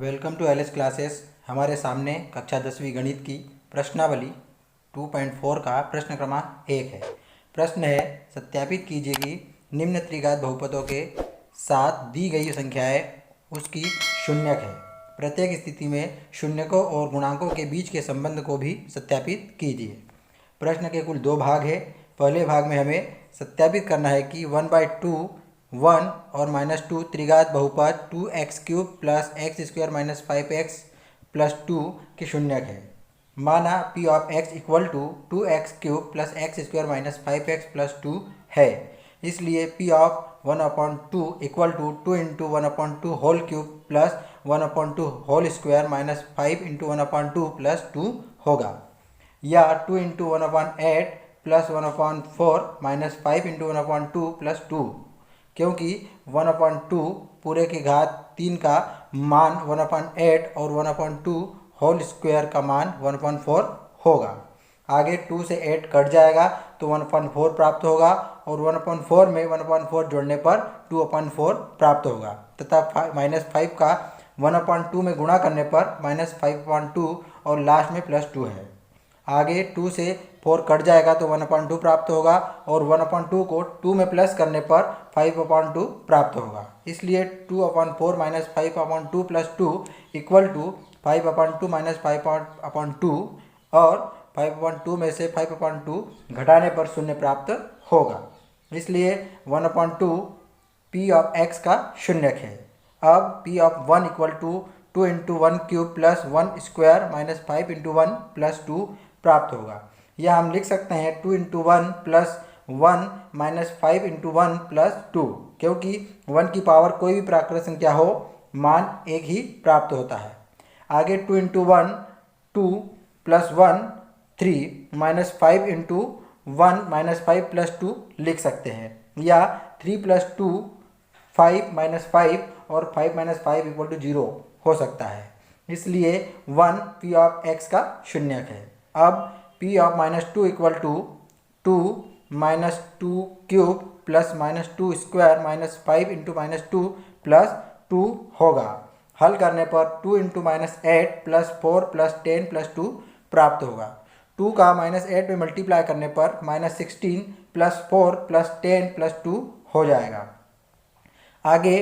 Welcome to L S classes. हमारे सामने कक्षा 10वीं गणित की प्रश्नावली 2.4 का प्रश्न क्रमांक 1 है। प्रश्न है, सत्यापित कीजिए कि निम्न त्रिघात बहुपदों के साथ दी गई संख्याएं उसकी शून्यक है। प्रत्येक स्थिति में शून्यकों और गुणांकों के बीच के संबंध को भी सत्यापित कीजिए। प्रश्न के कुल 2 भाग है। पहले भाग में हमें सत्यापित करना है कि 1/2 1 और -2 त्रिघात बहुपद 2x³ plus x² minus 5x plus 2 की शून्यक है। माना p of x equal to 2x³ plus x² minus 5x plus 2 है। इसलिए p of 1/2 equal to 2 into 1/2 whole cube plus 1/2 whole square minus 5 into 1/2 plus 2 होगा, या 2 into 1/8 plus 1/4 minus 5 into 1/2 plus 2, क्योंकि 1/2 पूरे की घात 3 का मान 1/8 और 1/2 होल स्क्वायर का मान 1/4 होगा। आगे 2 से 8 कट जाएगा तो 1/4 प्राप्त होगा, और 1/4 में 1/4 जोड़ने पर 2/4 प्राप्त होगा, तथा -5 का 1/2 में गुणा करने पर -5/2 और लास्ट में +2 है। आगे 2 से 4 कट जाएगा तो 1/2 प्राप्त होगा, और 1/2 को 2 में प्लस करने पर 5/2 प्राप्त होगा। इसलिए 2/4 minus 5/2 plus 2 equal to 5/2 minus 5/2, और 5/2 में से 5/2 घटाने पर 0 प्राप्त होगा। इसलिए 1/2 p ऑफ x का शून्यक है। अब p of 1 equal to 2 into 1³ plus 1 square minus 5 into 1 plus 2 प्राप्त होगा। या हम लिख सकते हैं 2 into 1 plus 1 minus 5 into 1 plus 2, क्योंकि 1 की पावर कोई भी प्राकृत संख्या हो, मान एक ही प्राप्त होता है। आगे 2 into 1 2 plus 1 3 minus 5 into 1 minus 5 plus 2 लिख सकते हैं, या 3 प्लस 2 5 माइनस 5 और 5 माइनस 5 इक्वल टू 0 हो सकता है। इसलिए 1 p ऑफ x का शून्यक है। अब p of -2 equal to 2 minus 2³ plus -2 square minus 5 into -2 plus 2 होगा। हल करने पर 2 इंटू -8 प्लस 4 प्लस 10 प्लस 2 प्राप्त होगा। 2 का -8 में मल्टीप्लाई करने पर -16 प्लस 4 प्लस 10 प्लस 2 हो जाएगा। आगे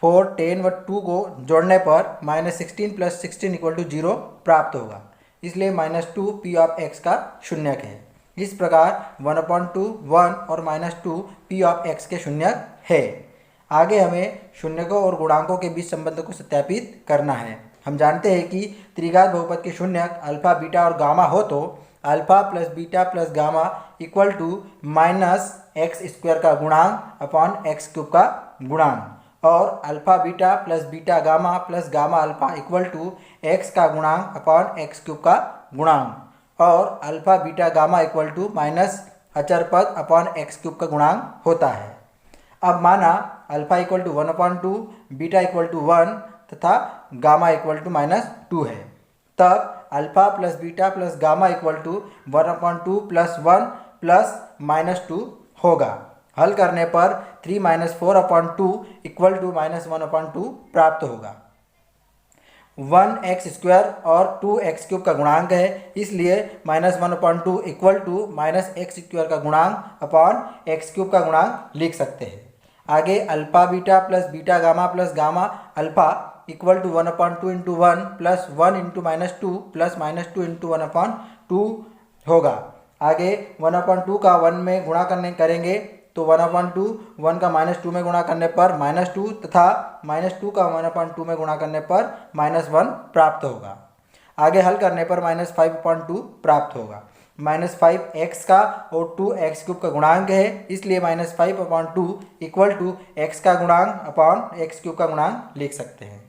4 10 व 2 को जोड़ने पर -16 प्लस 16 इक्वल टू 0 प्राप्त होगा। इसलिए -2 p ऑफ x का शून्यक है। इस प्रकार 1/2 1 और -2 p ऑफ x के शून्यक है। आगे हमें शून्यकों और गुणांकों के बीच संबंध को सत्यापित करना है। हम जानते हैं कि त्रिघात बहुपद के शून्यक अल्फा बीटा और गामा हो तो alpha plus beta plus gamma equal to -x² का गुणांक अपॉन x³ का गुणांक, और alpha beta plus beta gamma plus gamma alpha equal to x का गुणांक अपॉन x³ का गुणांक, और alpha beta gamma equal to minus अचर पद अपॉन x³ का गुणांक होता है। अब माना alpha equal to 1/2 beta equal to 1 तथा गामा इक्वल टू -2 है, तब alpha plus beta plus gamma equal to 1/2 plus 1 plus -2 होगा। हल करने पर 3 माइनस 4/2 इक्वल टू -1/2 प्राप्त होगा। 1x² और 2x³ का गुणांक है, इसलिए -1/2 इक्वल टू -x² का गुणांक अपॉन x³ का गुणांक लिख सकते हैं। आगे alpha beta plus beta gamma plus gamma alpha equal to 1/2 into 1 plus 1 into -2 plus -2 into 1/2 होगा। आगे 1/2 का 1 में गुणा करेंगे तो 1/2 1 का -2 में गुणा करने पर -2 तथा -2 का 1/2 में गुणा करने पर -1 प्राप्त होगा। आगे हल करने पर -5/2 प्राप्त होगा। -5 x का और 2x³ का गुणांक है, इसलिए -5/2 इक्वल टू x का गुणांक अपॉन x³ का गुणांक लिख सकते हैं।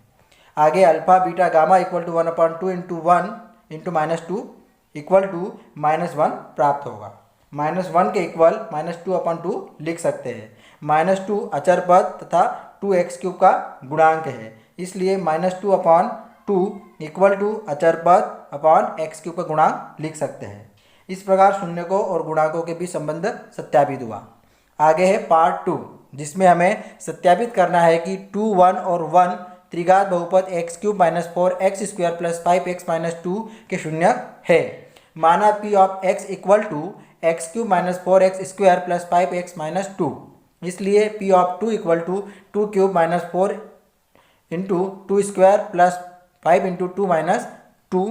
आगे alpha beta gamma equal to 1/2 into 1 into -2 equal to -1 प्राप्त होगा। -1 के इक्वल -2/2 लिख सकते हैं। -2 अचर पद तथा 2x³ का गुणांक है, इसलिए -2/2 इक्वल टू अचर पद अपॉन x³ का गुणांक लिख सकते हैं। इस प्रकार शून्यकों और गुणांकों के बीच संबंध सत्यापित हुआ। आगे है पार्ट 2, जिसमें हमें सत्यापित करना है कि 2 1 और 1 त्रिघात बहुपद x cube minus 4x² plus 5x minus 2 के शून्यक है। माना p of x equal to x cube minus 4x² plus 5x minus 2, इसलिए p of 2 equal to 2 cube minus 4 into 2 square plus 5 into 2 minus 2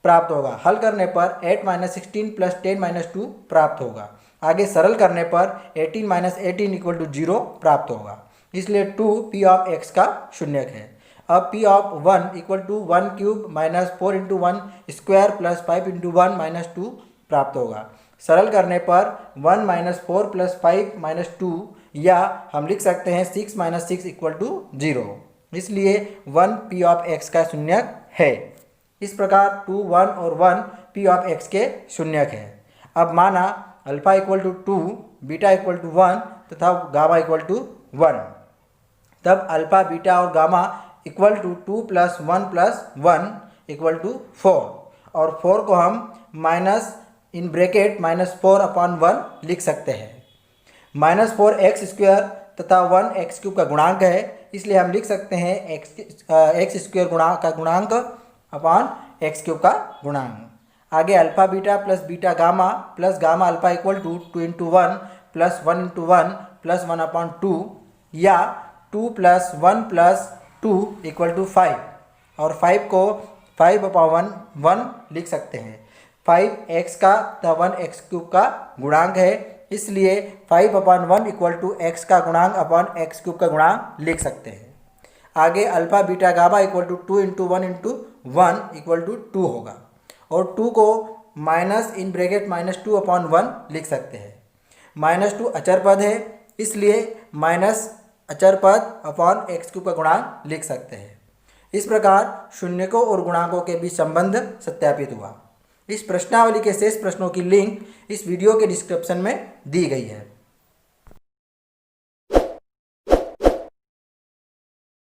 प्राप्त होगा। हल करने पर 8 माइनस 16 प्लस 10 माइनस 2 प्राप्त होगा। आगे सरल करने पर 18 माइनस 18 इक्वल टू 0 प्राप्त होगा, इसलिए 2 पी ऑफ एक्स का शून्यक है। अब p of 1 equal to 1 cube minus 4 into 1 square plus 5 into 1 minus 2 प्राप्त होगा। सरल करने पर 1 माइनस 4 प्लस 5 माइनस 2, या हम लिख सकते हैं 6 माइनस 6 इक्वल टू 0, इसलिए 1 पी ऑफ एक्स का शून्यक है। इस प्रकार 2, 1 और 1 पी ऑफ एक्स के शून्यक है। अब माना alpha equal to 2, beta equal to 1 तथा गामा इक्वल टू 1, तब अल्फा, बीटा और gamma equal to 2 plus 1 plus 1 equal to 4, और 4 को हम माइनस इन ब्रैकेट माइनस 4/1 लिख सकते हैं। माइनस 4x² तथा 1 x³ का गुणांक है, इसलिए हम लिख सकते हैं x² गुणांक का गुणांक अपॉन x³ का गुणांक। आगे alpha beta plus beta gamma plus gamma alpha equal to 2 into 1 plus 1 into 1 plus 1/2, या 2 प्लस 1 प्लस 2 इक्वल टू 5, और 5 को 5/1 लिख सकते हैं। 5x का तथा 1x³ का गुणांक है, इसलिए 5/1 इक्वल टू x का गुणांक अपॉन x³ का गुणांक लिख सकते हैं। आगे alpha beta gamma equal to 2 into 1 into 1 equal to 2 होगा, और 2 को माइनस इन ब्रैकेट माइनस 2/1 लिख सकते हैं। माइनस 2 अचर पद है, इसलिए माइनस अचर पद अपॉन x³ का गुणांक लिख सकते हैं। इस प्रकार शून्यकों और गुणांकों के बीच संबंध सत्यापित हुआ। इस प्रश्नावली के शेष प्रश्नों की लिंक इस वीडियो के डिस्क्रिप्शन में दी गई है।